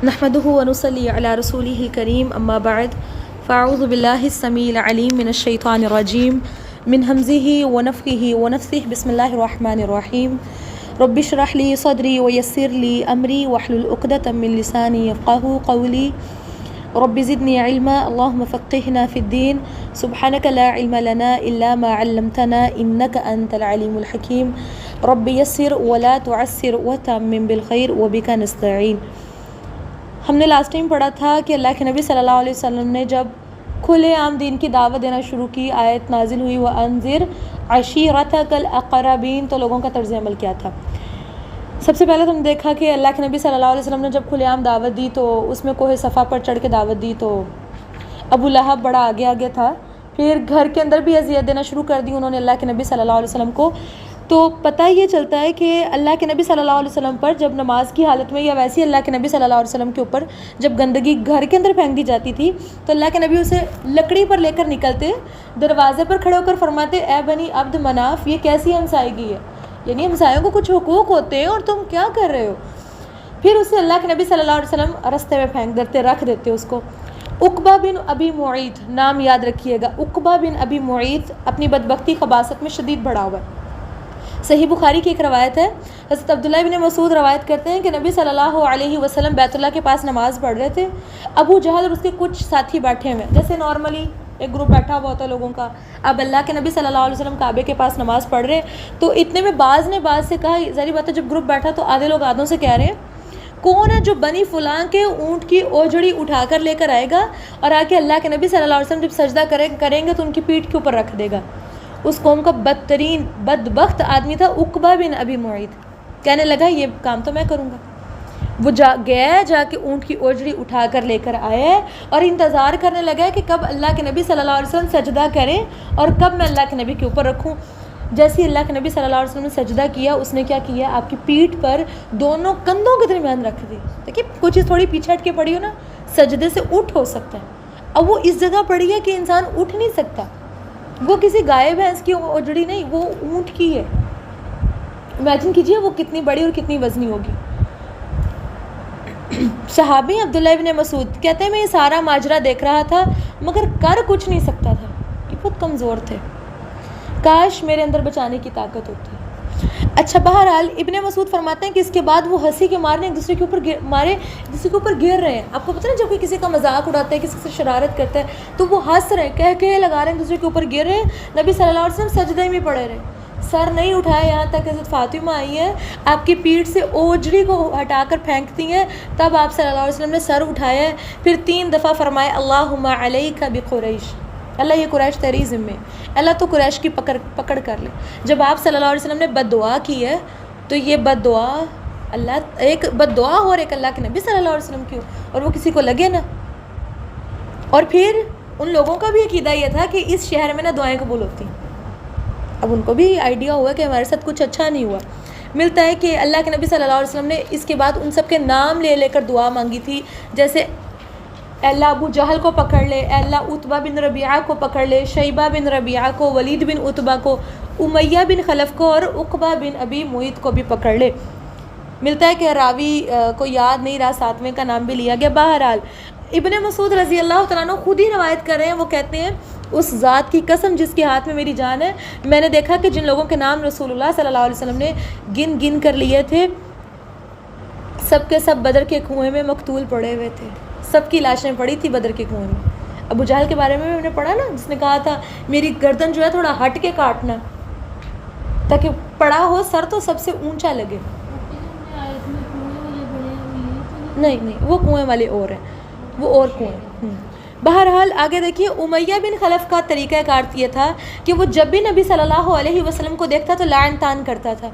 نحمده ونصلي على رسوله الكريم اما بعد فاعوذ بالله السميع العليم من الشيطان الرجيم من همزه ونفخه ونفثه بسم الله الرحمن الرحيم رب اشرح لي صدري ويسر لي امري واحلل عقدة من لساني يفقهوا قولي رب زدني علما اللهم فقهنا في الدين سبحانك لا علم لنا الا ما علمتنا انك انت العليم الحكيم رب يسر ولا تعسر وتمم بالخير وبك نستعين۔ ہم نے لاسٹ ٹائم پڑھا تھا کہ اللہ کے نبی صلی اللہ علیہ وسلم نے جب کھلے عام دین کی دعوت دینا شروع کی، آیت نازل ہوئی وَأَنذِرْ عَشِيرَتَكَ الْأَقْرَبِينَ، تو لوگوں کا طرز عمل کیا تھا۔ سب سے پہلے تو ہم نے دیکھا کہ اللہ کے نبی صلی اللہ علیہ وسلم نے جب کھلے عام دعوت دی تو اس میں کوہ صفا پر چڑھ کے دعوت دی تو ابو لہب بڑا آگے تھا، پھر گھر کے اندر بھی اذیت دینا شروع کر دی انہوں نے اللہ کے نبی صلی اللہ علیہ وسلم کو۔ تو پتہ یہ چلتا ہے کہ اللہ کے نبی صلی اللہ علیہ وسلم پر جب نماز کی حالت میں یا ویسے اللہ کے نبی صلی اللہ علیہ وسلم کے اوپر جب گندگی گھر کے اندر پھینک دی جاتی تھی تو اللہ کے نبی اسے لکڑی پر لے کر نکلتے، دروازے پر کھڑے ہو کر فرماتے اے بنی عبد مناف، یہ کیسی ہمسائیگی ہے، یعنی ہمسایوں کو کچھ حقوق ہوتے ہیں اور تم کیا کر رہے ہو۔ پھر اسے اللہ کے نبی صلی اللہ علیہ وسلم رستے میں پھینک دیتے، رکھ دیتے اس کو۔ عقبہ بن ابی معیط، نام یاد رکھیے گا، عقبہ بن ابی معیط اپنی بدبختی خباثت میں شدید بڑھا ہوا ہے۔ صحیح بخاری کی ایک روایت ہے، حضرت عبداللہ بن مسعود روایت کرتے ہیں کہ نبی صلی اللہ علیہ وسلم بیت اللہ کے پاس نماز پڑھ رہے تھے، ابو جہل اور اس کے کچھ ساتھی بیٹھے ہوئے، جیسے نارملی ایک گروپ بیٹھا ہوا ہوتا ہے لوگوں کا۔ اب اللہ کے نبی صلی اللہ علیہ وسلم کعبے کے پاس نماز پڑھ رہے تو اتنے میں بعض نے بعض سے کہا، ظاہر بات ہے جب گروپ بیٹھا تو آدھے لوگ آدھوں سے کہہ رہے ہیں کون ہے جو بنی فلاں کے اونٹ کی اوجڑی اٹھا کر لے کر آئے گا اور آ کے اللہ کے نبی صلی اللہ علیہ وسلم جب سجدہ کریں گے تو ان کی پیٹھ کے اوپر رکھ دے گا۔ اس قوم کا بدترین بدبخت آدمی تھا عقبہ بن ابی معیط، کہنے لگا یہ کام تو میں کروں گا۔ وہ جا کے اونٹ کی اوجڑی اٹھا کر لے کر آیا اور انتظار کرنے لگا کہ کب اللہ کے نبی صلی اللہ علیہ وسلم سجدہ کریں اور کب میں اللہ کے نبی کے اوپر رکھوں۔ جیسے ہی اللہ کے نبی صلی اللہ علیہ وسلم نے سجدہ کیا، اس نے کیا کیا، آپ کی پیٹھ پر دونوں کندھوں کے درمیان رکھ دی۔ دیکھیے کوئی چیز تھوڑی پیچھے ہٹ کے پڑی ہو نا، سجدے سے اٹھ ہو سکتا ہے، اب وہ اس جگہ پڑی ہے کہ انسان اٹھ نہیں سکتا۔ وہ کسی گائے بھینس کی اوجڑی نہیں، وہ اونٹ کی ہے۔ امیجن کیجئے وہ کتنی بڑی اور کتنی وزنی ہوگی۔ صحابی عبداللہ ابن مسعود کہتے ہیں میں یہ سارا ماجرا دیکھ رہا تھا مگر کر کچھ نہیں سکتا تھا، یہ بہت کمزور تھے، کاش میرے اندر بچانے کی طاقت ہوتی۔ اچھا بہرحال ابن مسعود فرماتے ہیں کہ اس کے بعد وہ ہنسی کے مارنے ایک دوسرے کے اوپر گر رہے ہیں۔ آپ کو پتہ ہے جب کوئی کسی کا مذاق اڑاتا ہے، کسی سے شرارت کرتا ہے تو وہ ہنس رہے ہیں، کہہ لگا رہے ہیں، ایک دوسرے کے اوپر گر رہے ہیں۔ نبی صلی اللہ علیہ وسلم سجدے میں پڑے رہے، سر نہیں اٹھایا، یہاں تک حضرت فاطمہ آئی ہیں، آپ کی پیٹھ سے اوجڑی کو ہٹا کر پھینکتی ہیں، تب آپ صلی اللہ علیہ وسلم نے سر اٹھایا ہے، پھر 3 دفعہ فرمایا اللہم علیک بقریش، اللہ یہ قریش تیری ذمہ، اللہ تو قریش کی پکڑ کر لے۔ جب آپ صلی اللہ علیہ وسلم نے بد دعا کی ہے تو یہ بد دعا ایک بد دعا ہو اور ایک اللہ کے نبی صلی اللہ علیہ وسلم کی ہو، اور وہ کسی کو لگے نا۔ اور پھر ان لوگوں کا بھی عقیدہ یہ تھا کہ اس شہر میں نا دعائیں قبول ہوتی ہیں۔ اب ان کو بھی آئیڈیا ہوا کہ ہمارے ساتھ کچھ اچھا نہیں ہوا۔ ملتا ہے کہ اللہ کے نبی صلی اللہ علیہ وسلم نے اس کے بعد ان سب کے نام لے کر دعا مانگی تھی، جیسے اے اللہ ابو جہل کو پکڑ لے، اے اللہ عتبہ بن ربیعہ کو پکڑ لے، شیبہ بن ربیعہ کو، ولید بن عتبہ کو، امیہ بن خلف کو اور عقبہ بن ابی معیط کو بھی پکڑ لے۔ ملتا ہے کہ راوی کو یاد نہیں رہا، 7ویں کا نام بھی لیا گیا۔ بہرحال ابن مسعود رضی اللہ تعالیٰ عنہ خود ہی روایت کر رہے ہیں، وہ کہتے ہیں اس ذات کی قسم جس کے ہاتھ میں میری جان ہے، میں نے دیکھا کہ جن لوگوں کے نام رسول اللہ صلی اللہ علیہ وسلم نے گن کر لیے تھے، سب کے سب بدر کے کنویں میں مقتول پڑے ہوئے تھے، سب کی لاشیں پڑی تھی بدر کے کنویں میں۔ ابو جہل کے بارے میں ہم نے پڑھا نا، جس نے کہا تھا میری گردن جو ہے تھوڑا ہٹ کے کاٹنا تاکہ پڑا ہو سر تو سب سے اونچا لگے۔ نہیں وہ کنویں والے اور ہیں، وہ اور کنویں۔ بہرحال آگے دیکھیے، امیہ بن خلف کا طریقہ کار یہ تھا کہ وہ جب بھی نبی صلی اللہ علیہ وسلم کو دیکھتا تو لعن طعن کرتا تھا۔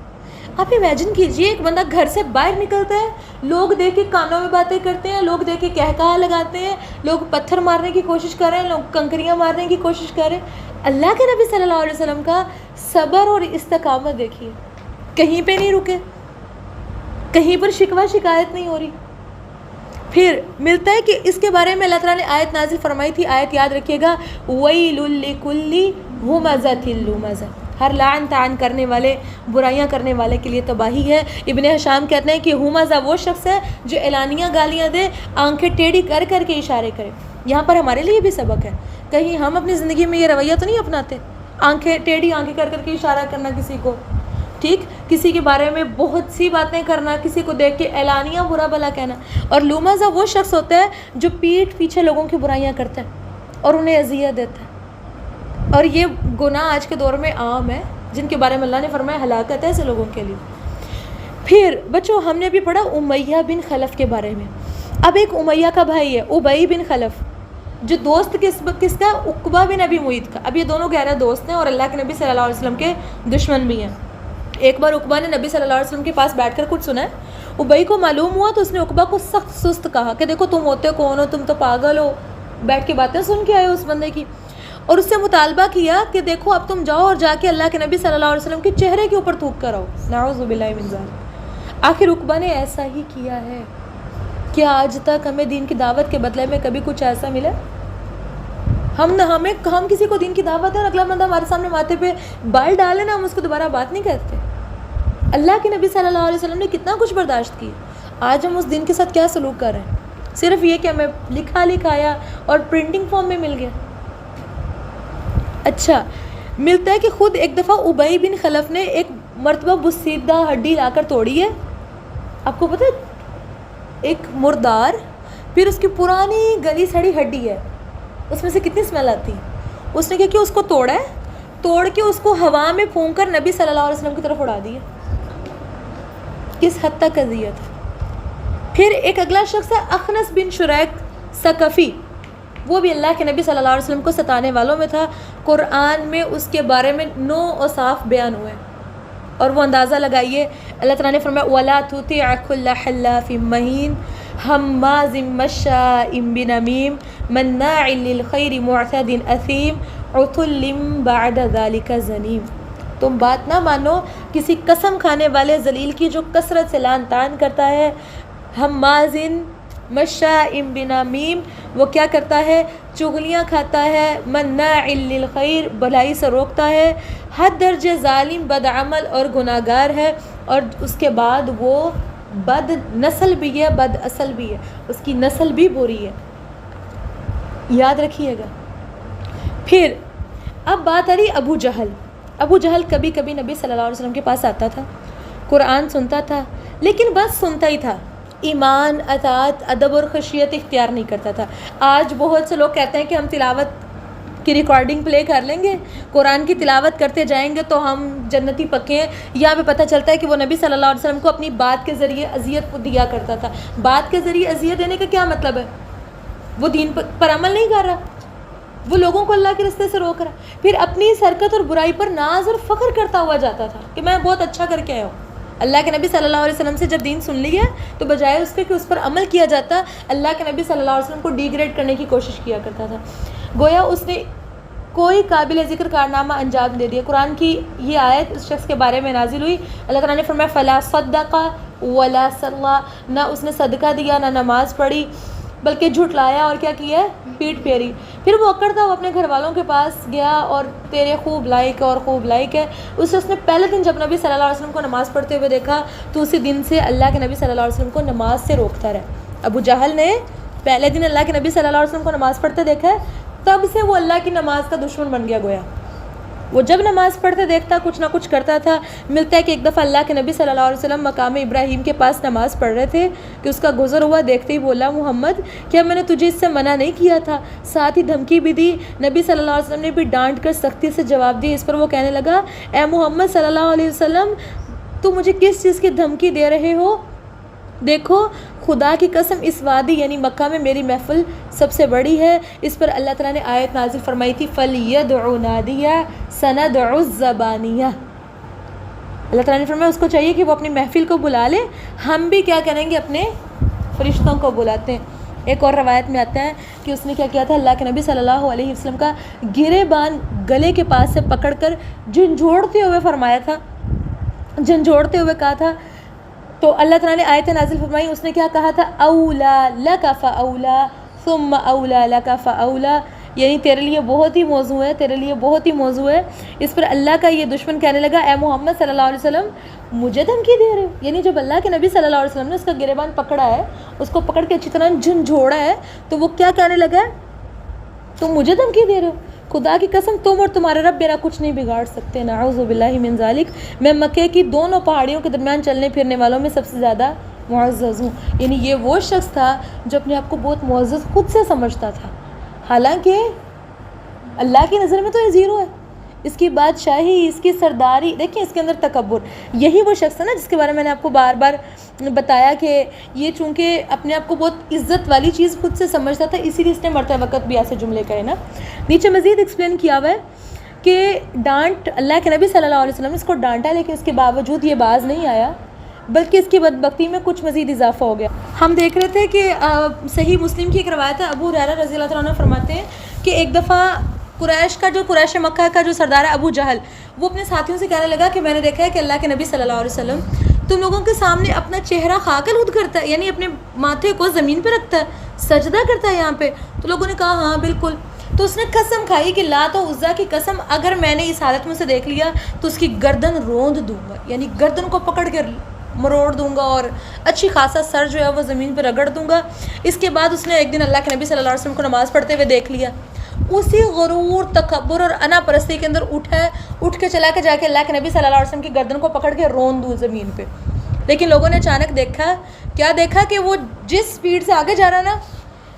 آپ امیجن کیجئے ایک بندہ گھر سے باہر نکلتا ہے، لوگ دیکھ کے کانوں میں باتیں کرتے ہیں، لوگ دیکھ کے کہکہا لگاتے ہیں، لوگ پتھر مارنے کی کوشش کر رہے ہیں، لوگ کنکریاں مارنے کی کوشش کر رہے ہیں۔ اللہ کے نبی صلی اللہ علیہ وسلم کا صبر اور استقامت دیکھیے، کہیں پہ نہیں رکے، کہیں پر شکوہ شکایت نہیں ہو رہی۔ پھر ملتا ہے کہ اس کے بارے میں اللہ تعالیٰ نے آیت نازل فرمائی تھی، آیت یاد رکھیے گا، وَيْلٌ لِّكُلِّ ہُمَزَةٍ لُمَزَةٍ، ہر لعن طعن کرنے والے، برائیاں کرنے والے کے لیے تباہی ہے۔ ابن ہشام کہتے ہیں کہ ہمزہ وہ شخص ہے جو اعلانیہ گالیاں دے، آنکھیں ٹیڑھی کر کر کے اشارے کرے۔ یہاں پر ہمارے لیے بھی سبق ہے، کہیں ہم اپنی زندگی میں یہ رویہ تو نہیں اپناتے، آنکھیں ٹیڑھی آنکھیں کر کر کے اشارہ کرنا کسی کو، ٹھیک، کسی کے بارے میں بہت سی باتیں کرنا، کسی کو دیکھ کے اعلانیہ برا بھلا کہنا۔ اور لومزہ وہ شخص ہوتا ہے جو پیٹھ پیچھے لوگوں کی برائیاں کرتا ہے اور انہیں اذیت دیتا ہے، اور یہ گناہ آج کے دور میں عام ہے، جن کے بارے میں اللہ نے فرمایا ہلاکت ہے ایسے لوگوں کے لیے۔ پھر بچوں ہم نے بھی پڑھا امیہ بن خلف کے بارے میں۔ اب ایک امیہ کا بھائی ہے ابی بن خلف، جو دوست کس کا، عقبہ بن ابی معیط کا۔ اب یہ دونوں گہرے دوست ہیں اور اللہ کے نبی صلی اللہ علیہ وسلم کے دشمن بھی ہیں۔ ایک بار عقبہ نے نبی صلی اللہ علیہ وسلم کے پاس بیٹھ کر کچھ سنا ہے، ابی کو معلوم ہوا تو اس نے عقبہ کو سخت سست کہا کہ دیکھو تم ہوتے کون ہو، تم تو پاگل ہو، بیٹھ کے باتیں سن کے آئے ہو اس بندے کی، اور اس سے مطالبہ کیا کہ دیکھو اب تم جاؤ اور جا کے اللہ کے نبی صلی اللہ علیہ وسلم کے چہرے کے اوپر تھوک کر آؤ، نعوذ باللہ من ذالک۔ آخر عقبہ نے ایسا ہی کیا ہے۔ کیا آج تک ہمیں دین کی دعوت کے بدلے میں کبھی کچھ ایسا ملا؟ ہم کسی کو دین کی دعوت ہے اور اگلا بندہ ہمارے سامنے ماتھے پہ بال ڈالے نا، ہم اس کو دوبارہ بات نہیں کرتے۔ اللہ کے نبی صلی اللہ علیہ وسلم نے کتنا کچھ برداشت کی، آج ہم اس دین کے ساتھ کیا سلوک کر رہے ہیں؟ صرف یہ کہ ہمیں لکھایا اور پرنٹنگ فارم میں مل گیا۔ اچھا، ملتا ہے کہ خود ایک دفعہ ابی بن خلف نے ایک مرتبہ بسیدہ ہڈی لا کر توڑی ہے۔ آپ کو پتہ ہے ایک مردار، پھر اس کی پرانی گلی سڑی ہڈی ہے، اس میں سے کتنی اسمیل آتی ہے۔ اس نے کیا اس کو توڑا ہے، توڑ کے اس کو ہوا میں پھونک کر نبی صلی اللہ علیہ وسلم کی طرف اڑا دیا۔ کس حد تک اذیت ہے۔ پھر ایک اگلا شخص ہے اخنس بن شریک ثقفی، وہ بھی اللہ کے نبی صلی اللہ علیہ وسلم کو ستانے والوں میں تھا۔ قرآن میں اس کے بارے میں 9 اوصاف بیان ہوئے، اور وہ اندازہ لگائیے، اللہ تعالیٰ نے فرمایا وَلَا تُطِعْ كُلَّ حَلَّافٍ مَّهِينٍ هَمَّازٍ مَّشَّاءٍ بِنَمِيمٍ مَّنَّاعٍ لِّلْخَيْرِ مُعْتَدٍ أَثِيمٍ عُتُلٍّ بَعْدَ ذَلِكَ زَنِيمٍ۔ تم بات نہ مانو کسی قسم کھانے والے ذلیل کی جو کثرت سے لعن طعن کرتا ہے، ہمازن مشاء بنمیم، وہ کیا کرتا ہے، چغلیاں کھاتا ہے، مناع للخیر، بھلائی سے روکتا ہے، حد درجے ظالم، بدعمل اور گناہگار ہے، اور اس کے بعد وہ بد نسل بھی ہے، بد اصل بھی ہے، اس کی نسل بھی بری ہے، یاد رکھیے گا۔ پھر اب بات آ رہی ابو جہل۔ ابو جہل کبھی کبھی نبی صلی اللہ علیہ وسلم کے پاس آتا تھا، قرآن سنتا تھا، لیکن بس سنتا ہی تھا، ایمان، اطاعت، ادب اور خشیت اختیار نہیں کرتا تھا۔ آج بہت سے لوگ کہتے ہیں کہ ہم تلاوت کی ریکارڈنگ پلے کر لیں گے، قرآن کی تلاوت کرتے جائیں گے تو ہم جنتی پکے ہیں۔ یہاں پہ پتہ چلتا ہے کہ وہ نبی صلی اللہ علیہ وسلم کو اپنی بات کے ذریعے اذیت دیا کرتا تھا۔ بات کے ذریعے اذیت دینے کا کیا مطلب ہے؟ وہ دین پر عمل نہیں کر رہا، وہ لوگوں کو اللہ کے راستے سے روک رہا، پھر اپنی اس حرکت اور برائی پر ناز اور فخر کرتا ہوا جاتا تھا کہ میں بہت اچھا کر کے آیا ہوں۔ اللہ کے نبی صلی اللہ علیہ وسلم سے جب دین سن لیا تو بجائے اس کے کہ اس پر عمل کیا جاتا، اللہ کے نبی صلی اللہ علیہ وسلم کو ڈی گریڈ کرنے کی کوشش کیا کرتا تھا، گویا اس نے کوئی قابل ذکر کارنامہ انجام دے دیا۔ قرآن کی یہ آیت اس شخص کے بارے میں نازل ہوئی، اللہ تعالیٰ نے فرمایا فلا صدق ولا صلی، نہ اس نے صدقہ دیا نہ نماز پڑھی، بلکہ جھٹلایا اور کیا کیا ہے، پیٹ پھیری۔ پھر وہ اکڑ تھا، وہ اپنے گھر والوں کے پاس گیا اور تیرے خوب لائق اور خوب لائق ہے۔ اس نے پہلے دن جب نبی صلی اللہ علیہ وسلم کو نماز پڑھتے ہوئے دیکھا تو اسی دن سے اللہ کے نبی صلی اللہ علیہ وسلم کو نماز سے روکتا رہا۔ ابو جہل نے پہلے دن اللہ کے نبی صلی اللہ علیہ وسلم کو نماز پڑھتے دیکھا ہے، تب سے وہ اللہ کی نماز کا دشمن بن گیا۔ گویا وہ جب نماز پڑھتے دیکھتا کچھ نہ کچھ کرتا تھا۔ ملتا ہے کہ ایک دفعہ اللہ کے نبی صلی اللہ علیہ وسلم مقام ابراہیم کے پاس نماز پڑھ رہے تھے کہ اس کا گزر ہوا، دیکھتے ہی بولا محمد کیا میں نے تجھے اس سے منع نہیں کیا تھا؟ ساتھ ہی دھمکی بھی دی۔ نبی صلی اللہ علیہ وسلم نے بھی ڈانٹ کر سختی سے جواب دیا۔ اس پر وہ کہنے لگا اے محمد صلی اللہ علیہ وسلم تو مجھے کس چیز کی دھمکی دے رہے ہو؟ دیکھو خدا کی قسم اس وادی یعنی مکہ میں میری محفل سب سے بڑی ہے۔ اس پر اللہ تعالیٰ نے آیت نازل فرمائی تھی فَلْيَدْعُ نَادِيَهُ سَنَدْعُ الزَّبَانِيَةَ۔ اللہ تعالیٰ نے فرمایا اس کو چاہیے کہ وہ اپنی محفل کو بلا لے، ہم بھی کیا کریں گے، اپنے فرشتوں کو بلاتے ہیں۔ ایک اور روایت میں آتا ہے کہ اس نے کیا کیا تھا، اللہ کے نبی صلی اللہ علیہ وسلم کا گریبان گلے کے پاس سے پکڑ کر جھنجھوڑتے ہوئے فرمایا تھا، جھنجھوڑتے ہوئے کہا تھا، تو اللہ تعالیٰ نے آیت نازل فرمائی، اس نے کیا کہا تھا اولا لک فاولا ثم اولا لک فاولا، یعنی تیرے لیے بہت ہی موضوع ہے، تیرے لیے بہت ہی موضوع ہے. اس پر اللہ کا یہ دشمن کہنے لگا اے محمد صلی اللہ علیہ وسلم مجھے دھمکی دے رہے ہو. یعنی جب اللہ کے نبی صلی اللہ علیہ وسلم نے اس کا گریبان پکڑا ہے، اس کو پکڑ کے اچھی طرح جھنجھوڑا ہے، تو وہ کیا کہنے لگا ہے؟ تم مجھے دھمکی دے رہے ہو. خدا کی قسم تم اور تمہارے رب میرا کچھ نہیں بگاڑ سکتے. نعوذ باللہ من ذالک. میں مکے کی دونوں پہاڑیوں کے درمیان چلنے پھرنے والوں میں سب سے زیادہ معزز ہوں. یعنی یہ وہ شخص تھا جو اپنے آپ کو بہت معزز خود سے سمجھتا تھا، حالانکہ اللہ کی نظر میں تو یہ زیرو ہے. اس کی بادشاہی، اس کی سرداری، دیکھیں اس کے اندر تکبر. یہی وہ شخص ہے نا جس کے بارے میں نے آپ کو بار بار بتایا کہ یہ چونکہ اپنے آپ کو بہت عزت والی چیز خود سے سمجھتا تھا، اسی لیے اس نے مرتے وقت بھی ایسے جملے کہے نا. نیچے مزید ایکسپلین کیا ہوا ہے کہ ڈانٹ اللہ کے نبی صلی اللہ علیہ وسلم نے اس کو ڈانٹا، لیکن اس کے باوجود یہ باز نہیں آیا، بلکہ اس کی بدبختی میں کچھ مزید اضافہ ہو گیا. ہم دیکھ رہے تھے کہ صحیح مسلم کی ایک روایت ہے، ابو ہریرہ رضی اللہ تعالیٰ عنہ فرماتے ہیں کہ ایک دفعہ قریش مکہ کا جو سردار ہے ابو جہل، وہ اپنے ساتھیوں سے کہنے لگا کہ میں نے دیکھا ہے کہ اللہ کے نبی صلی اللہ علیہ وسلم تم لوگوں کے سامنے اپنا چہرہ خاک الہد کرتا ہے، یعنی اپنے ماتھے کو زمین پہ رکھتا ہے، سجدہ کرتا ہے یہاں پہ. تو لوگوں نے کہا ہاں بالکل. تو اس نے قسم کھائی کہ لات و عزیٰ کی قسم اگر میں نے اس حالت میں سے دیکھ لیا تو اس کی گردن روند دوں گا، یعنی گردن کو پکڑ کے مروڑ دوں گا اور اچھی خاصا سر جو ہے وہ زمین پہ رگڑ دوں گا. اس کے بعد اس نے ایک دن اللہ کے نبی صلی اللہ علیہ وسلم کو نماز پڑھتے ہوئے دیکھ لیا. اسی غرور، تکبر اور انا پرستی کے اندر اٹھ کے چلا کے جا کے اللہ کے نبی صلی اللہ علیہ وسلم کی گردن کو پکڑ کے رون دوں زمین پہ. لیکن لوگوں نے اچانک دیکھا کہ وہ جس سپیڈ سے آگے جا رہا ہے نا،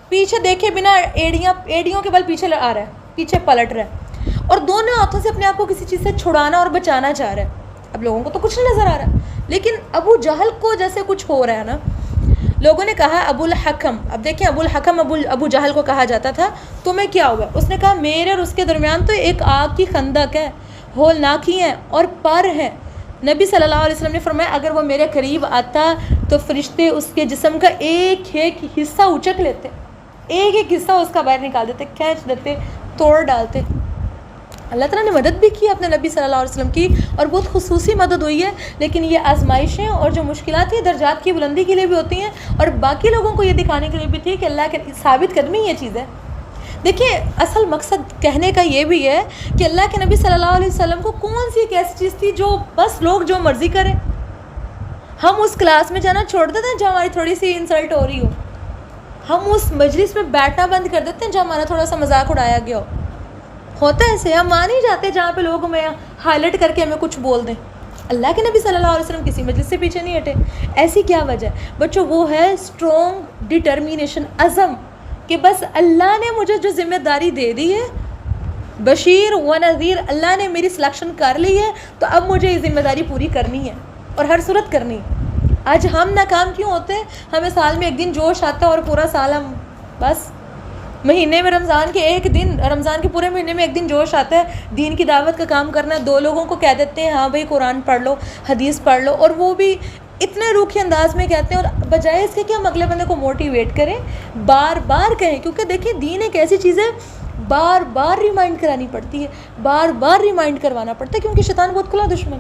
پیچھے دیکھے بنا ایڑیوں کے بل پیچھے آ رہا ہے، پیچھے پلٹ رہا ہے اور دونوں ہاتھوں سے اپنے آپ کو کسی چیز سے چھڑانا اور بچانا چاہ رہا ہے. اب لوگوں کو تو کچھ نہیں نظر آ رہا، لیکن ابو جہل کو جیسے کچھ ہو رہا ہے نا. لوگوں نے کہا ابو الحکم، اب دیکھیں ابو الحکم ابو جہل کو کہا جاتا تھا، تمہیں کیا ہوا؟ اس نے کہا میرے اور اس کے درمیان تو ایک آگ کی خندق ہے، ہولناکی ہیں اور پر ہیں. نبی صلی اللہ علیہ وسلم نے فرمایا اگر وہ میرے قریب آتا تو فرشتے اس کے جسم کا ایک ایک حصہ اچک لیتے، ایک ایک حصہ اس کا باہر نکال دیتے، کھینچ دیتے، توڑ ڈالتے. اللہ تعالیٰ نے مدد بھی کی اپنے نبی صلی اللہ علیہ وسلم کی، اور بہت خصوصی مدد ہوئی ہے. لیکن یہ آزمائشیں اور جو مشکلات یہ درجات کی بلندی کے لیے بھی ہوتی ہیں، اور باقی لوگوں کو یہ دکھانے کے لیے بھی تھی کہ اللہ کے ثابت قدمی یہ چیز ہے. دیکھیں اصل مقصد کہنے کا یہ بھی ہے کہ اللہ کے نبی صلی اللہ علیہ وسلم کو کون سی ایک ایسی چیز تھی جو بس لوگ جو مرضی کریں. ہم اس کلاس میں جانا چھوڑ دیتے ہیں جہاں ہماری تھوڑی سی انسلٹ ہو رہی ہو، ہم اس مجلس میں بیٹھنا بند کر دیتے ہیں جہاں ہمارا تھوڑا سا مذاق اڑایا گیا ہو. ہوتا ہے ایسے، ہم مان ہی جاتے جہاں پہ لوگ ہمیں ہائی لائٹ کر کے ہمیں کچھ بول دیں. اللہ کے نبی صلی اللہ علیہ وسلم کسی مجلس سے پیچھے نہیں ہٹے. ایسی کیا وجہ ہے بچوں؟ وہ ہے اسٹرانگ ڈٹرمینیشن، عزم کہ بس اللہ نے مجھے جو ذمہ داری دے دی ہے، بشیر و نذیر، اللہ نے میری سلیکشن کر لی ہے، تو اب مجھے یہ ذمہ داری پوری کرنی ہے اور ہر صورت کرنی ہے. آج ہم ناکام کیوں ہوتے ہیں؟ ہمیں سال میں ایک دن جوش آتا ہے اور پورا سال ہم بس مہینے میں رمضان کے ایک دن، رمضان کے پورے مہینے میں ایک دن جوش آتا ہے دین کی دعوت کا کام کرنا ہے. دو لوگوں کو کہہ دیتے ہیں ہاں بھائی قرآن پڑھ لو، حدیث پڑھ لو، اور وہ بھی اتنے روکھے انداز میں کہتے ہیں، اور بجائے اس کے کہ ہم اگلے بندے کو موٹیویٹ کریں، بار بار کہیں. کیونکہ دیکھیں دین ایک ایسی چیز ہے بار بار ریمائنڈ کرانی پڑتی ہے، بار بار ریمائنڈ کروانا پڑتا ہے، کیونکہ شیطان بہت کھلا دشمن.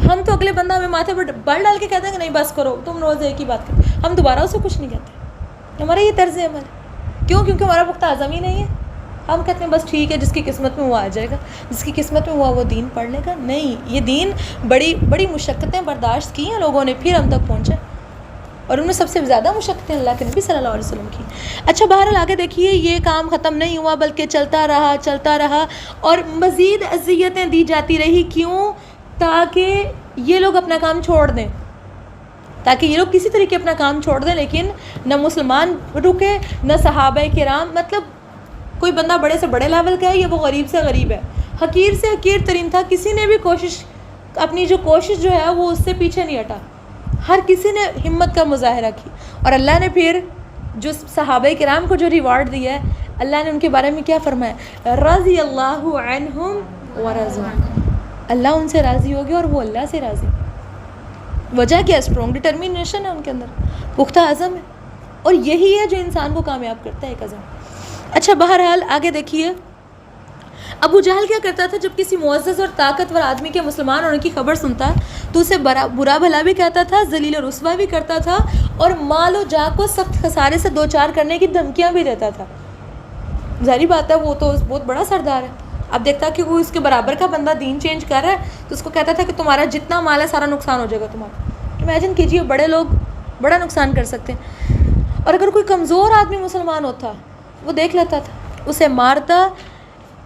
ہم تو اگلے بندہ ہمیں ماتھے پر بل ڈال کے کہتے ہیں کہ نہیں بس کرو تم روز ایک ہی بات کرتے، ہم دوبارہ اسے کچھ نہیں کہتے. ہمارا یہ طرز عمل ہے. کیوں؟ کیونکہ ہمارا پختہ عزم ہی نہیں ہے. ہم کہتے ہیں بس ٹھیک ہے جس کی قسمت میں وہ آ جائے گا، جس کی قسمت میں وہ دین پڑھ لے گا. نہیں، یہ دین بڑی مشقتیں برداشت کی ہیں لوگوں نے، پھر ہم تک پہنچے، اور ان میں سب سے زیادہ مشقتیں اللہ کے نبی صلی اللہ علیہ وسلم کی. اچھا بہرحال آگے دیکھیے، یہ کام ختم نہیں ہوا بلکہ چلتا رہا اور مزید اذیتیں دی جاتی رہی. کیوں؟ تاکہ یہ لوگ اپنا کام چھوڑ دیں، تاکہ یہ لوگ کسی طریقے اپنا کام چھوڑ دیں. لیکن نہ مسلمان رکے، نہ صحابہ کرام. مطلب کوئی بندہ بڑے سے بڑے لیول کا ہے یا وہ غریب سے غریب ہے، حقیر سے حقیر ترین تھا، کسی نے بھی اپنی کوشش جو ہے وہ اس سے پیچھے نہیں ہٹا. ہر کسی نے ہمت کا مظاہرہ کی. اور اللہ نے پھر جو صحابہ کرام کو جو ریوارڈ دیا ہے، اللہ نے ان کے بارے میں کیا فرمایا؟ رضی اللہ عنہم ورضوا. اللہ ان سے راضی ہو گیا اور وہ اللہ سے راضی. وجہ کیا؟ اسٹرانگ ڈٹرمینیشن ہے ان کے اندر، پختہ عزم ہے، اور یہی ہے جو انسان کو کامیاب کرتا ہے، ایک عزم. اچھا بہرحال آگے دیکھیے، ابو جہل کیا کرتا تھا؟ جب کسی معزز اور طاقتور آدمی کے مسلمان ہونے کی خبر سنتا تو اسے برا بھلا بھی کہتا تھا، ذلیل و رسوا بھی کرتا تھا، اور مال و جاہ کو سخت خسارے سے دوچار کرنے کی دھمکیاں بھی دیتا تھا. ظاہری بات ہے وہ تو بہت بڑا سردار ہے. اب دیکھتا کہ وہ اس کے برابر کا بندہ دین چینج کر رہا ہے تو اس کو کہتا تھا کہ تمہارا جتنا مال ہے سارا نقصان ہو جائے گا تمہارا. امیجن کیجیے بڑے لوگ بڑا نقصان کر سکتے ہیں. اور اگر کوئی کمزور آدمی مسلمان ہوتا وہ دیکھ لیتا تھا, اسے مارتا,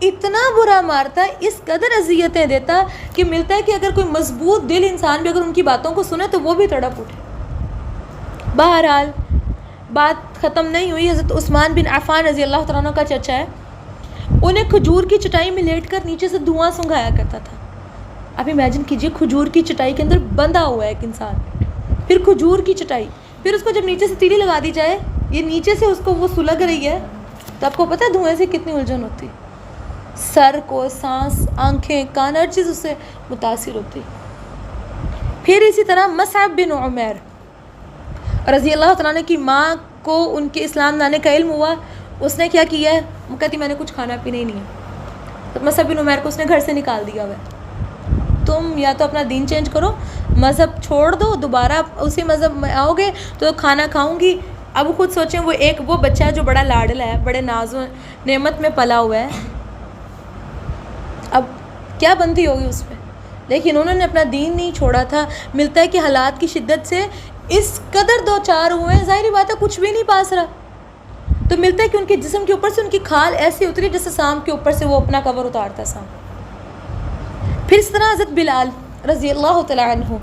اتنا برا مارتا, اس قدر اذیتیں دیتا کہ ملتا ہے کہ اگر کوئی مضبوط دل انسان بھی اگر ان کی باتوں کو سنے تو وہ بھی تڑپ اٹھے. بہرحال بات ختم نہیں ہوئی. حضرت عثمان بن عفان رضی اللہ تعالیٰ عنہ کا چچا ہے, انہیں کھجور کی چٹائی میں لیٹ کر نیچے سے دھواں سنگھایا کرتا تھا. آپ امیجن کیجئے کھجور کی چٹائی کے اندر بندھا ہوا ہے ایک انسان, پھر کھجور کی چٹائی, پھر اس کو جب نیچے سے تیلی لگا دی جائے, یہ نیچے سے اس کو وہ سلگ رہی ہے, تو آپ کو پتہ ہے دھوئیں سے کتنی الجھن ہوتی, سر کو, سانس, آنکھیں, کان, ہر چیز اس سے متاثر ہوتی. پھر اسی طرح مصعب بن عمیر رضی اللہ تعالیٰ عنہ کی ماں کو ان کے اسلام لانے کا علم ہوا. اس نے کیا کیا ہے, وہ کہتی میں نے کچھ کھانا پینا ہی نہیں ہے. تو مصعب بن عمیر کو اس نے گھر سے نکال دیا ہوا ہے, تم یا تو اپنا دین چینج کرو, مذہب چھوڑ دو, دوبارہ اسی مذہب میں آؤ گے تو کھانا کھاؤں گی. اب خود سوچیں وہ بچہ ہے جو بڑا لاڈلا ہے, بڑے ناز و نعمت میں پلا ہوا ہے, اب کیا بنتی ہوگی اس پہ. لیکن انہوں نے اپنا دین نہیں چھوڑا تھا. ملتا ہے کہ حالات کی شدت سے اس قدر دو چار ہوئے ہیں, ظاہری بات ہے کچھ بھی نہیں پاس رہا, تو ملتا ہے کہ ان کے جسم کے اوپر سے ان کی کھال ایسی اتری جیسے سانپ کے اوپر سے وہ اپنا کور اتارتا سانپ. پھر اس طرح حضرت بلال رضی اللہ تعالیٰ عنہ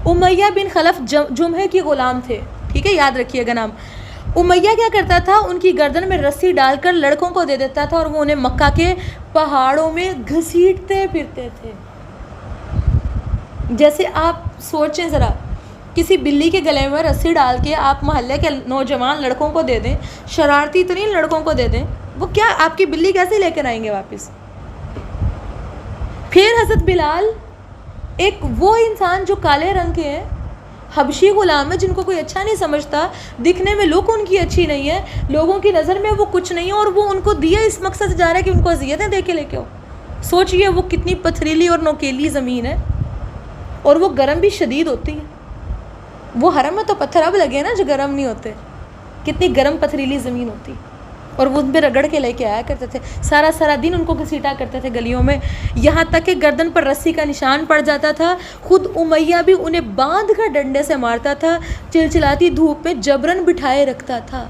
امیہ بن خلف جمحہ کے غلام تھے, ٹھیک ہے, یاد رکھیے گا نام. امیہ کیا کرتا تھا, ان کی گردن میں رسی ڈال کر لڑکوں کو دے دیتا تھا اور وہ انہیں مکہ کے پہاڑوں میں گھسیٹتے پھرتے تھے. جیسے آپ سوچیں ذرا, کسی بلی کے گلے میں رسی ڈال کے آپ محلے کے نوجوان لڑکوں کو دے دیں, شرارتی ترین لڑکوں کو دے دیں, وہ کیا آپ کی بلی کیسے لے کر آئیں گے واپس. پھر حضرت بلال ایک وہ انسان جو کالے رنگ کے ہیں, حبشی غلام ہے, جن کو کوئی اچھا نہیں سمجھتا, دکھنے میں لک ان کی اچھی نہیں ہے, لوگوں کی نظر میں وہ کچھ نہیں ہے, اور وہ ان کو دیا اس مقصد سے جا رہا ہے کہ ان کو اذیتیں دے کے لے کے ہو. سوچئے وہ کتنی پتھریلی اور نوکیلی زمین ہے, اور وہ گرم بھی شدید ہوتی ہے. وہ حرم میں تو پتھر اب لگے نا جو گرم نہیں ہوتے, کتنی گرم پتھریلی زمین ہوتی, اور وہ ان پہ رگڑ کے لے کے آیا کرتے تھے. سارا دن ان کو گھسیٹا کرتے تھے گلیوں میں, یہاں تک کہ گردن پر رسی کا نشان پڑ جاتا تھا. خود امیہ بھی انہیں باندھ کر ڈنڈے سے مارتا تھا, چلچلاتی دھوپ میں جبرن بٹھائے رکھتا تھا,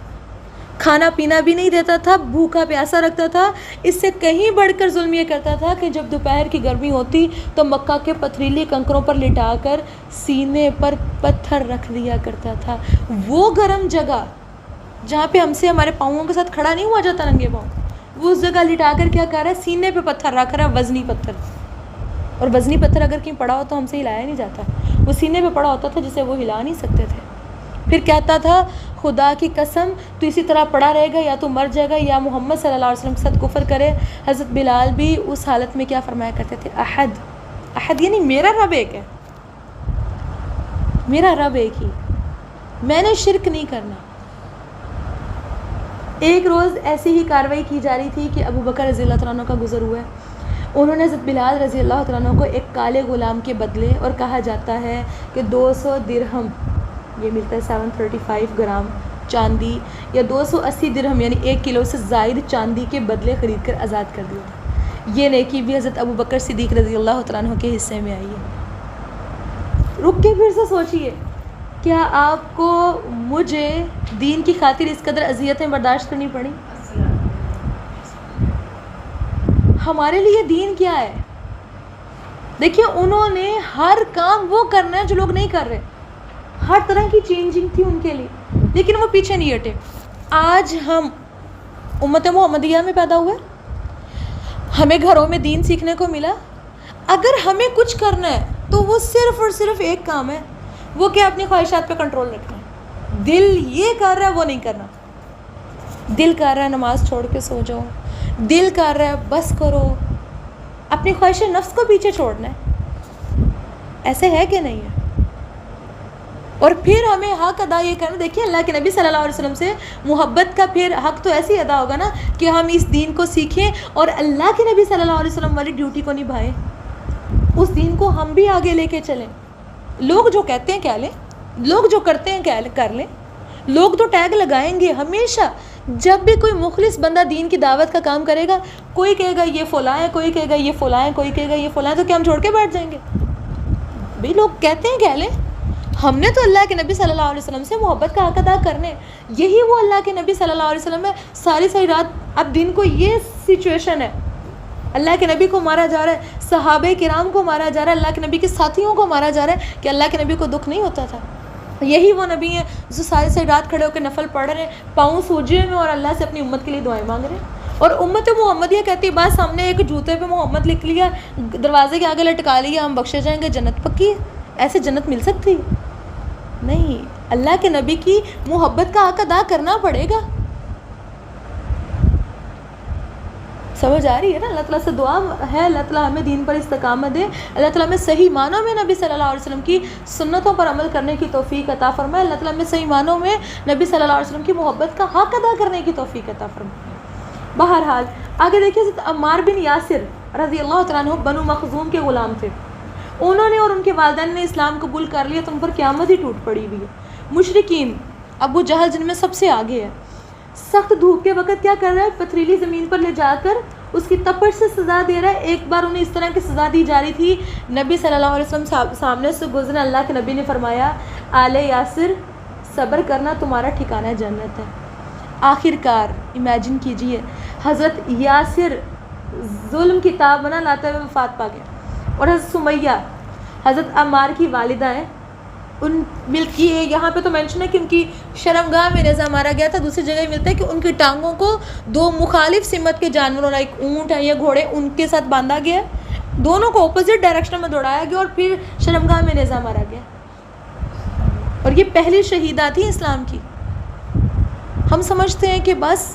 کھانا پینا بھی نہیں دیتا تھا, بھوکا پیاسا رکھتا تھا. اس سے کہیں بڑھ کر ظلم یہ کرتا تھا کہ جب دوپہر کی گرمی ہوتی تو مکہ کے پتھریلی کنکروں پر لٹا کر سینے پر پتھر رکھ دیا کرتا تھا. وہ گرم جگہ جہاں پہ ہم سے ہمارے پاؤں کے ساتھ کھڑا نہیں ہوا جاتا ننگے پاؤں, وہ اس جگہ لٹا کر کیا کر رہا ہے, سینے پہ پتھر رکھ رہا ہے, وزنی پتھر. اور وزنی پتھر اگر کہیں پڑا ہو تو ہم سے ہلایا نہیں جاتا, وہ سینے پہ پڑا ہوتا تھا جسے وہ ہلا نہیں سکتے تھے. پھر کہتا تھا خدا کی قسم تو اسی طرح پڑا رہے گا, یا تو مر جائے گا, یا محمد صلی اللہ علیہ وسلم کے ساتھ کفر کرے. حضرت بلال بھی اس حالت میں کیا فرمایا کرتے تھے, احد, احد یعنی میرا رب ایک ہے, میرا رب ایک ہی, میں نے شرک نہیں کرنا. ایک روز ایسی ہی کاروائی کی جا رہی تھی کہ ابو بکر رضی اللہ تعالیٰ عنہ کا گزر ہوا ہے. انہوں نے حضرت بلال رضی اللہ تعالیٰ عنہ کو ایک کالے غلام کے بدلے, اور کہا جاتا ہے کہ 200 درہم, یہ ملتا ہے 735 گرام چاندی, یا 280 درہم یعنی 1 کلو سے زائد چاندی کے بدلے خرید کر آزاد کر دیا تھا. یہ نیکی بھی حضرت ابو بکر صدیق رضی اللہ تعالیٰ عنہ کے حصے میں آئی ہے. رک کے پھر سے سوچئے, کیا آپ کو مجھے دین کی خاطر اس قدر اذیتیں برداشت کرنی پڑی؟ ہمارے لیے دین کیا ہے؟ دیکھیے انہوں نے ہر کام وہ کرنا ہے جو لوگ نہیں کر رہے, ہر طرح کی چینجنگ تھی ان کے لیے, لیکن وہ پیچھے نہیں ہٹے. آج ہم امت محمدیہ میں پیدا ہوئے, ہمیں گھروں میں دین سیکھنے کو ملا. اگر ہمیں کچھ کرنا ہے تو وہ صرف اور صرف ایک کام ہے, وہ کیا, اپنی خواہشات پہ کنٹرول رکھنا ہے. دل یہ کر رہا ہے وہ نہیں کرنا. دل کر رہا ہے نماز چھوڑ کے سو جاؤ, دل کر رہا ہے بس کرو, اپنی خواہش نفس کو پیچھے چھوڑنا ہے. ایسے ہے کہ نہیں ہے؟ اور پھر ہمیں حق ادا یہ کرنا. دیکھیے اللہ کے نبی صلی اللہ علیہ وسلم سے محبت کا پھر حق تو ایسے ہی ادا ہوگا نا کہ ہم اس دین کو سیکھیں اور اللہ کے نبی صلی اللہ علیہ وسلم والی ڈیوٹی کو نبھائیں, اس دین کو ہم بھی آگے لے کے چلیں. لوگ جو کہتے ہیں کہہ لیں, لوگ جو کرتے ہیں کر لیں. لوگ تو ٹیگ لگائیں گے ہمیشہ جب بھی کوئی مخلص بندہ دین کی دعوت کا کام کرے گا، کوئی کہے گا یہ فلاں ہے، کوئی کہے گا یہ فلاں ہے، کوئی کہے گا یہ فلاں ہے، تو کیا ہم چھوڑ کے بیٹھ جائیں گے؟ بھی لوگ کہتے ہیں کہہ لیں، ہم نے تو اللہ کے نبی صلی اللہ علیہ وسلم سے محبت کا حق ادا کرنے، یہی وہ اللہ کے نبی صلی اللہ علیہ وسلم ہے ساری رات. اب دن کو یہ سچویشن ہے، اللہ کے نبی کو مارا جا رہا ہے، صحابہ کرام کو مارا جا رہا ہے، اللہ کے نبی کے ساتھیوں کو مارا جا رہا ہے، کہ اللہ کے نبی کو دکھ نہیں ہوتا تھا؟ یہی وہ نبی ہیں جو ساری رات کھڑے ہو کے نفل پڑھ رہے ہیں، پاؤں سوجے میں، اور اللہ سے اپنی امت کے لیے دعائیں مانگ رہے ہیں. اور امت محمدیہ کہتی ہے بس ہم نے ایک جوتے پہ محمد لکھ لیا، دروازے کے آگے لٹکا لیا، ہم بخشے جائیں گے، جنت پکی ہے. ایسے جنت مل سکتی؟ نہیں. اللہ کے نبی کی محبت کا حق ادا کرنا پڑے گا. سمجھ آ رہی ہے نا؟ اللہ تعالیٰ سے دعا ہے اللہ تعالیٰ ہمیں دین پر استقامت دے، اللہ تعالیٰ ہمیں صحیح معنوں میں نبی صلی اللہ علیہ وسلم کی سنتوں پر عمل کرنے کی توفیق عطا فرمائے، اللہ تعالیٰ ہمیں صحیح معنوں میں نبی صلی اللہ علیہ وسلم کی محبت کا حق ادا کرنے کی توفیق عطا فرمائے. بہرحال آگے دیکھیے، حضرت عمار بن یاسر رضی اللہ تعالیٰ عنہ بنو مخزوم کے غلام تھے. انہوں نے اور ان کے والدین نے اسلام قبول کر لیا تو ان پر قیامت ہی ٹوٹ پڑی ہوئی ہے. مشرکین، ابو جہل جن میں سب سے آگے ہے، سخت دھوپ کے وقت کیا کر رہا ہے؟ پتھریلی زمین پر لے جا کر اس کی تپش سے سزا دے رہا ہے. ایک بار انہیں اس طرح کی سزا دی جا رہی تھی، نبی صلی اللہ علیہ وسلم سامنے سے گزرے، اللہ کے نبی نے فرمایا آل یاسر صبر کرنا، تمہارا ٹھکانہ جنت ہے. آخر کار امیجن کیجئے، حضرت یاسر ظلم کی تاب بنا لاتے ہوئے وفات پا گیا، اور حضرت سمیہ حضرت عمار کی والدہ ہیں، ان ملکی ہے. یہاں پہ تو مینشن ہے کہ ان کی شرمگاہ میں نیزہ مارا گیا تھا. دوسری جگہ ملتا ہے کہ ان کی ٹانگوں کو دو مخالف سمت کے جانوروں، ایک اونٹ ہے یا گھوڑے، ان کے ساتھ باندھا گیا، دونوں کو اپوزٹ ڈائریکشن میں دوڑایا گیا اور پھر شرمگاہ میں نیزہ مارا گیا. اور یہ پہلی شہیدہ تھی اسلام کی. ہم سمجھتے ہیں کہ بس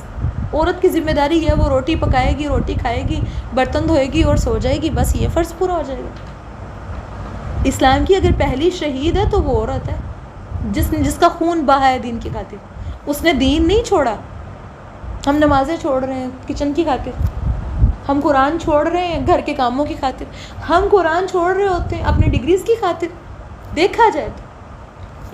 عورت کی ذمہ داری ہے، وہ روٹی پکائے گی، روٹی کھائے گی، برتن دھوئے گی اور سو جائے گی، بس یہ فرض پورا ہو جائے گا. اسلام کی اگر پہلی شہید ہے تو وہ عورت ہے جس کا خون بہا ہے دین کی خاطر. اس نے دین نہیں چھوڑا. ہم نمازیں چھوڑ رہے ہیں کچن کی خاطر، ہم قرآن چھوڑ رہے ہیں گھر کے کاموں کی خاطر، ہم قرآن چھوڑ رہے ہوتے ہیں اپنی ڈگریز کی خاطر. دیکھا جائے تو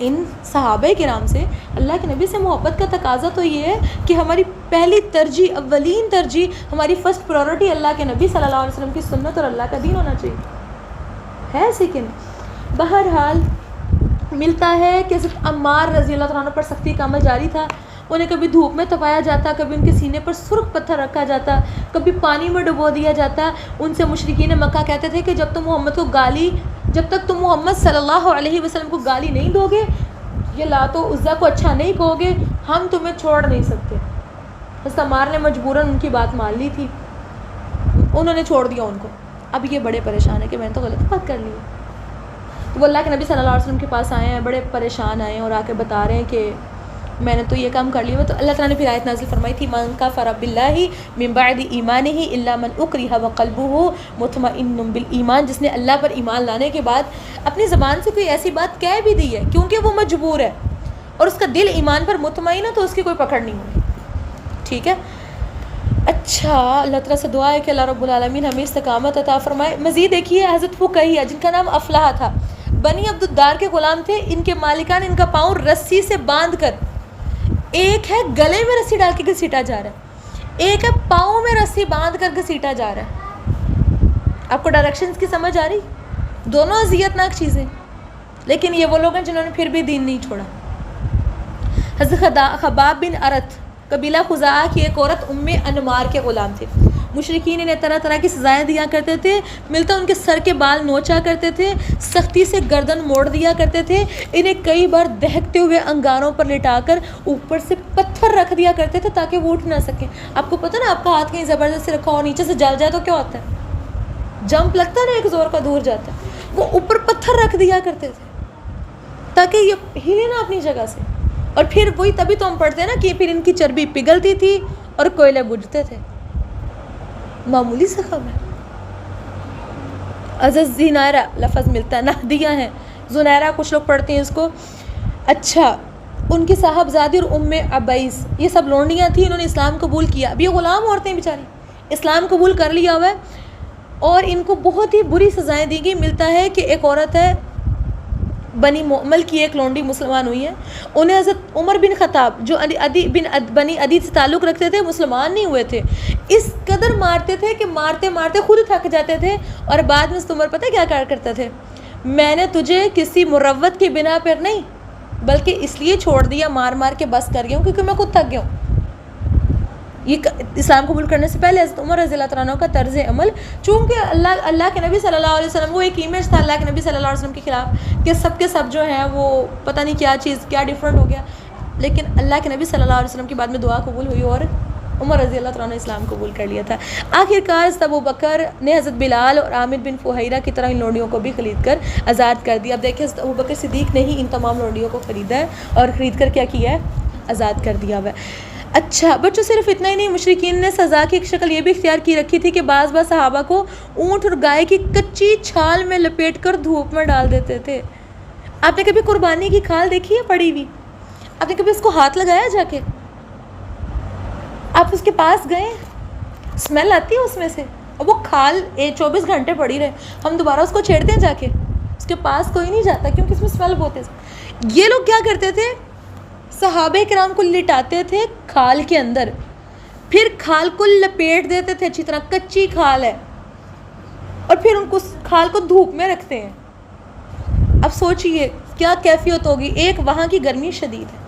ان صحابہ کرام سے، اللہ کے نبی سے محبت کا تقاضا تو یہ ہے کہ ہماری پہلی ترجیح، اولین ترجیح، ہماری فرسٹ پرائورٹی اللہ کے نبی صلی اللہ علیہ وسلم کی سنت اور اللہ کا دین ہونا چاہیے. ہے لیکن بہرحال ملتا ہے کہ حضرت عمار رضی اللہ عنہ پر سختی کا عمل جاری تھا. انہیں کبھی دھوپ میں تپایا جاتا، کبھی ان کے سینے پر سرخ پتھر رکھا جاتا، کبھی پانی میں ڈبو دیا جاتا. ان سے مشرکین مکہ کہتے تھے کہ جب تک تم محمد صلی اللہ علیہ وسلم کو گالی نہیں دو گے، یہ لات و عزا کو اچھا نہیں کہو گے، ہم تمہیں چھوڑ نہیں سکتے. حضرت عمار نے مجبوراً ان کی بات مان لی تھی، انہوں نے چھوڑ دیا ان کو. اب یہ بڑے پریشان ہیں کہ میں نے تو غلط بات کر لی ہے. تو وہ اللہ کے نبی صلی اللہ علیہ وسلم کے پاس آئے ہیں، بڑے پریشان آئے ہیں اور آ کے بتا رہے ہیں کہ میں نے تو یہ کام کر لیا. تو اللہ تعالیٰ نے پھر آیت نازل فرمائی تھی، من کفر باللہ من بعد ایمانہ الا من اکرہ وقلبہ مطمئن بالایمان. جس نے اللہ پر ایمان لانے کے بعد اپنی زبان سے کوئی ایسی بات کہہ بھی دی ہے کیونکہ وہ مجبور ہے اور اس کا دل ایمان پر مطمئن ہے، تو اس کی کوئی پکڑ نہیں ہوگی. ٹھیک ہے. اچھا، اللہ تعالیٰ سے دعا ہے کہ اللہ رب العالمین ہمیں استقامت عطا فرمائے. مزید دیکھیے، حضرت فقیہ جن کا نام افلاح تھا، بنی عبد الدار کے غلام تھے. ان کے مالکان ان کا پاؤں رسی سے باندھ کر، ایک ہے گلے میں رسی ڈال کے گھسیٹا جا رہا ہے، ایک ہے پاؤں میں رسی باندھ کر گھسیٹا جا رہا ہے. آپ کو ڈائریکشنز کی سمجھ آ رہی؟ دونوں اذیت ناک چیزیں، لیکن یہ وہ لوگ ہیں جنہوں نے پھر بھی دین نہیں چھوڑا. حضرت خباب بن ارت قبیلہ خزاعہ کی ایک عورت ام انمار کے غلام تھے. مشرکین انہیں طرح طرح کی سزائیں دیا کرتے تھے، ملتا ان کے سر کے بال نوچا کرتے تھے، سختی سے گردن موڑ دیا کرتے تھے، انہیں کئی بار دہکتے ہوئے انگاروں پر لٹا کر اوپر سے پتھر رکھ دیا کرتے تھے تاکہ وہ اٹھ نہ سکیں. آپ کو پتہ نا، آپ کا ہاتھ کہیں زبردستی رکھا ہو نیچے سے جل جائے تو کیا ہوتا ہے؟ جمپ لگتا ہے نا، ایک زور کا دور جاتا ہے. وہ اوپر پتھر رکھ دیا کرتے تھے تاکہ یہ ہلے نہ اپنی جگہ سے. اور پھر وہی تبھی تو ہم پڑھتے ہیں نا کہ پھر ان کی چربی پگھلتی تھی اور کوئلے بجھتے تھے. معمولی سے خبر. عزت زینائرہ لفظ ملتا ہے، نہدیہ ہیں، زنیرہ کچھ لوگ پڑھتے ہیں اس کو. اچھا، ان کی صاحبزادی اور ام عبیس، یہ سب لونڈیاں تھیں، انہوں نے اسلام قبول کیا. اب یہ غلام عورتیں بیچاری اسلام قبول کر لیا ہوا ہے اور ان کو بہت ہی بری سزائیں دی گئی. ملتا ہے کہ ایک عورت ہے بنی معمل کی ایک لونڈی مسلمان ہوئی ہے، انہیں حضرت عمر بن خطاب جو بنی عدی سے تعلق رکھتے تھے مسلمان نہیں ہوئے تھے، اس قدر مارتے تھے کہ مارتے مارتے خود تھک جاتے تھے، اور بعد میں عمر پتہ کیا کار کرتے تھے، میں نے تجھے کسی مروت کی بنا پر نہیں بلکہ اس لیے چھوڑ دیا مار مار کے بس کر گیا ہوں کیونکہ میں خود تھک گیا ہوں۔ یہ اسلام قبول کرنے سے پہلے حضرت عمر رضی اللہ تعالیٰ عنہ کا طرز عمل، چونکہ اللہ کے نبی صلی اللہ علیہ وسلم وہ ایک امیج تھا اللہ کے نبی صلی اللہ علیہ وسلم کے خلاف کہ سب کے سب جو ہیں وہ پتہ نہیں کیا چیز کیا ڈیفرنٹ ہو گیا، لیکن اللہ کے نبی صلی اللہ علیہ وسلم کی بعد میں دعا قبول ہوئی اور عمر رضی اللہ تعالیٰ نے اسلام قبول کر لیا تھا۔ آخرکار ابو بکر نے حضرت بلال اور عامر بن فہیرہ کی طرح ان لونڈیوں کو بھی خرید کر آزاد کر دیا۔ اب دیکھیں حضرت ابو بکر صدیق نے ہی ان تمام لونڈیوں کو خریدا ہے اور خرید کر کیا کیا ہے، آزاد کر دیا ہوا ہے۔ اچھا بچوں، صرف اتنا ہی نہیں، مشرکین نے سزا کی ایک شکل یہ بھی اختیار کی رکھی تھی کہ بعض صحابہ کو اونٹ اور گائے کی کچی چھال میں لپیٹ کر دھوپ میں ڈال دیتے تھے۔ آپ نے کبھی قربانی کی کھال دیکھی ہے پڑی ہوئی؟ آپ نے کبھی اس کو ہاتھ لگایا جا کے؟ آپ اس کے پاس گئے، اسمیل آتی ہے اس میں سے، اور وہ کھال 24 گھنٹے پڑی رہے، ہم دوبارہ اس کو چھیڑتے ہیں جا کے؟ اس کے پاس کوئی نہیں جاتا کیونکہ اس میں اسمیل بہت ہے۔ یہ لوگ کیا کرتے تھے، صحابہ کرام کو لٹاتے تھے کھال کے اندر، پھر کھال کو لپیٹ دیتے تھے اچھی طرح، کچی کھال ہے، اور پھر ان کو کھال کو دھوپ میں رکھتے ہیں۔ اب سوچئے کیا کیفیت ہوگی، ایک وہاں کی گرمی شدید ہے،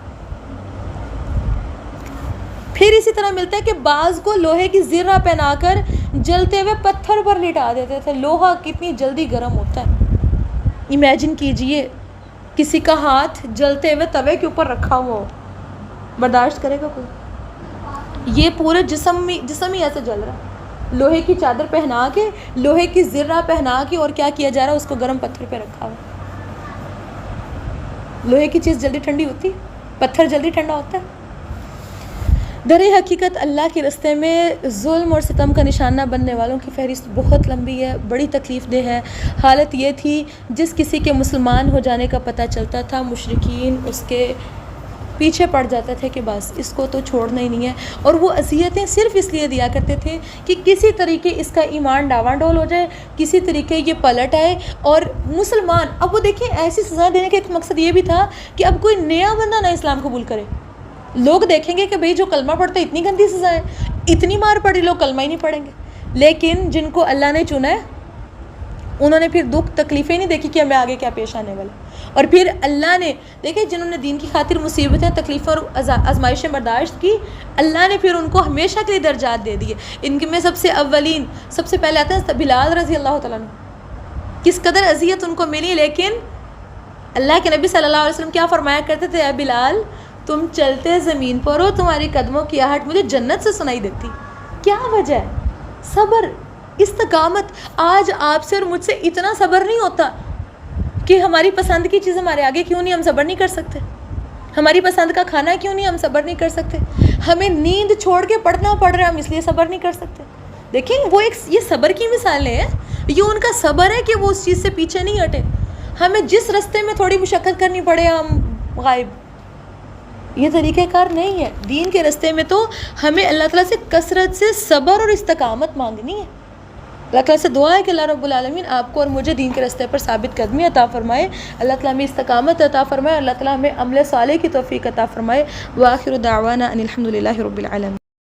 پھر اسی طرح ملتا ہے کہ بعض کو لوہے کی زرہ پہنا کر جلتے ہوئے پتھر پر لٹا دیتے تھے۔ لوہا کتنی جلدی گرم ہوتا ہے، امیجن کیجئے کسی کا ہاتھ جلتے ہوئے توے کے اوپر رکھا ہوا ہو، برداشت کرے گا کوئی؟ یہ پورے جسم ہی ایسے جل رہا ہے، لوہے کی چادر پہنا کے، لوہے کی زرہ پہنا کے، اور کیا کیا جا رہا ہے، اس کو گرم پتھر پہ رکھا ہوا۔ لوہے کی چیز جلدی ٹھنڈی ہوتی ہے، پتھر جلدی ٹھنڈا ہوتا ہے۔ در حقیقت اللہ کے راستے میں ظلم اور ستم کا نشانہ بننے والوں کی فہرست بہت لمبی ہے، بڑی تکلیف دہ ہے۔ حالت یہ تھی جس کسی کے مسلمان ہو جانے کا پتہ چلتا تھا، مشرکین اس کے پیچھے پڑ جاتے تھے کہ بس اس کو تو چھوڑنا ہی نہیں ہے، اور وہ اذیتیں صرف اس لیے دیا کرتے تھے کہ کسی طریقے اس کا ایمان ڈاواں ڈول ہو جائے، کسی طریقے یہ پلٹ آئے اور مسلمان۔ اب وہ دیکھیں ایسی سزا دینے کا ایک مقصد یہ بھی تھا کہ اب کوئی نیا بندہ نہ اسلام قبول کرے، لوگ دیکھیں گے کہ بھئی جو کلمہ پڑھتا ہے اتنی گندی سزا ہے، اتنی مار پڑی، لوگ کلمہ ہی نہیں پڑھیں گے۔ لیکن جن کو اللہ نے چنا ہے انہوں نے پھر دکھ تکلیفیں نہیں دیکھی کہ ہمیں آگے کیا پیش آنے والا، اور پھر اللہ نے دیکھیں جنہوں نے دین کی خاطر مصیبتیں، تکلیفیں اور آزمائشیں برداشت کی، اللہ نے پھر ان کو ہمیشہ کے لیے درجات دے دیے۔ ان میں سب سے اولین، سب سے پہلے آتے ہیں بلال رضی اللہ تعالیٰ عنہ، کس قدر اذیت ان کو ملی، لیکن اللہ کے نبی صلی اللہ علیہ وسلم کیا فرمایا کرتے تھے، اے بلال تم چلتے زمین پر ہو، تمہاری قدموں کی آہٹ مجھے جنت سے سنائی دیتی۔ کیا وجہ ہے؟ صبر، استقامت۔ آج آپ سے اور مجھ سے اتنا صبر نہیں ہوتا کہ ہماری پسند کی چیز ہمارے آگے کیوں نہیں، ہم صبر نہیں کر سکتے؟ ہماری پسند کا کھانا کیوں نہیں، ہم صبر نہیں کر سکتے؟ ہمیں نیند چھوڑ کے پڑھنا پڑ رہا ہے، ہم اس لیے صبر نہیں کر سکتے؟ دیکھیں وہ یہ صبر کی مثالیں ہیں، یہ ان کا صبر ہے کہ وہ اس چیز سے پیچھے نہیں ہٹے۔ ہمیں جس رستے میں تھوڑی مشقت کرنی پڑے ہم غائب، یہ طریقہ کار نہیں ہے۔ دین کے راستے میں تو ہمیں اللہ تعالیٰ سے کثرت سے صبر اور استقامت مانگنی ہے۔ اللہ تعالیٰ سے دعا ہے کہ اللہ رب العالمین آپ کو اور مجھے دین کے راستے پر ثابت قدمی عطا فرمائے، اللہ تعالیٰ ہمیں استقامت عطا فرمائے، اللہ تعالیٰ ہمیں عمل صالح کی توفیق عطا فرمائے۔ وآخر دعوانا ان الحمد للہ رب العالمین۔